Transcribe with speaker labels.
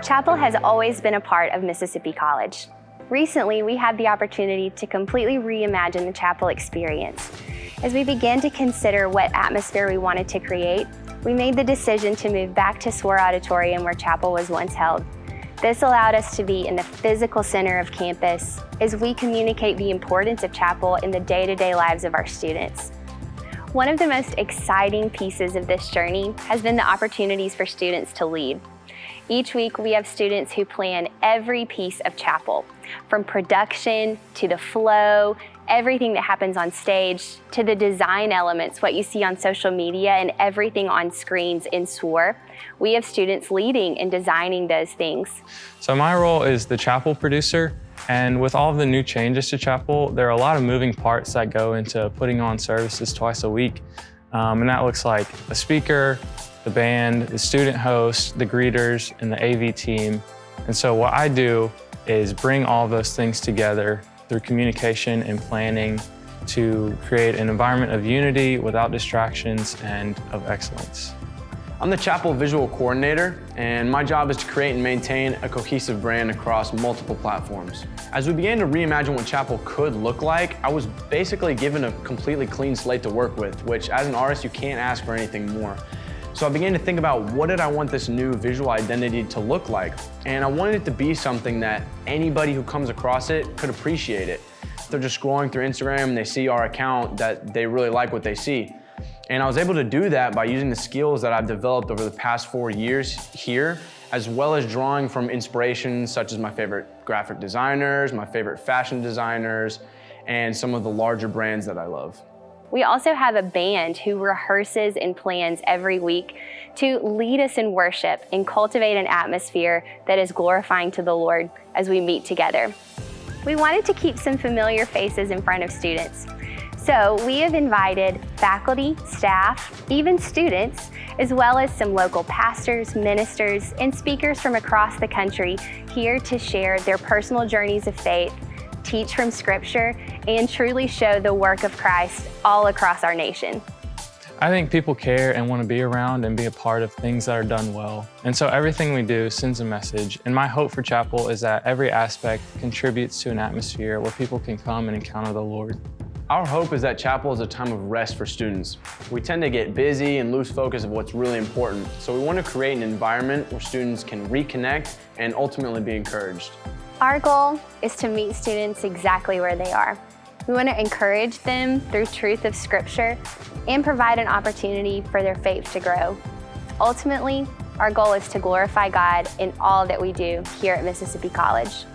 Speaker 1: Chapel has always been a part of Mississippi College. Recently, we had the opportunity to completely reimagine the chapel experience. As we began to consider what atmosphere we wanted to create, we made the decision to move back to Swore Auditorium where chapel was once held. This allowed us to be in the physical center of campus as we communicate the importance of chapel in the day-to-day lives of our students. One of the most exciting pieces of this journey has been the opportunities for students to lead. Each week, we have students who plan every piece of chapel, from production to the flow, everything that happens on stage, to the design elements, what you see on social media and everything on screens in SWORE. We have students leading and designing those things.
Speaker 2: So my role is the chapel producer, and with all of the new changes to chapel, there are a lot of moving parts that go into putting on services twice a week. And that looks like a speaker, the band, the student host, the greeters, and the AV team. And so what I do is bring all those things together through communication and planning to create an environment of unity without distractions and of excellence.
Speaker 3: I'm the chapel visual coordinator, and my job is to create and maintain a cohesive brand across multiple platforms. As we began to reimagine what chapel could look like, I was basically given a completely clean slate to work with, which as an artist, you can't ask for anything more. So I began to think about what did I want this new visual identity to look like? And I wanted it to be something that anybody who comes across it could appreciate it. If they're just scrolling through Instagram and they see our account, that they really like what they see. And I was able to do that by using the skills that I've developed over the past 4 years here, as well as drawing from inspirations such as my favorite graphic designers, my favorite fashion designers, and some of the larger brands that I love.
Speaker 1: We also have a band who rehearses and plans every week to lead us in worship and cultivate an atmosphere that is glorifying to the Lord as we meet together. We wanted to keep some familiar faces in front of students. So we have invited faculty, staff, even students, as well as some local pastors, ministers, and speakers from across the country here to share their personal journeys of faith, teach from Scripture, and truly show the work of Christ all across our nation.
Speaker 2: I think people care and want to be around and be a part of things that are done well. And so everything we do sends a message. And my hope for chapel is that every aspect contributes to an atmosphere where people can come and encounter the Lord.
Speaker 3: Our hope is that chapel is a time of rest for students. We tend to get busy and lose focus of what's really important. So we want to create an environment where students can reconnect and ultimately be encouraged.
Speaker 1: Our goal is to meet students exactly where they are. We want to encourage them through truth of Scripture and provide an opportunity for their faith to grow. Ultimately, our goal is to glorify God in all that we do here at Mississippi College.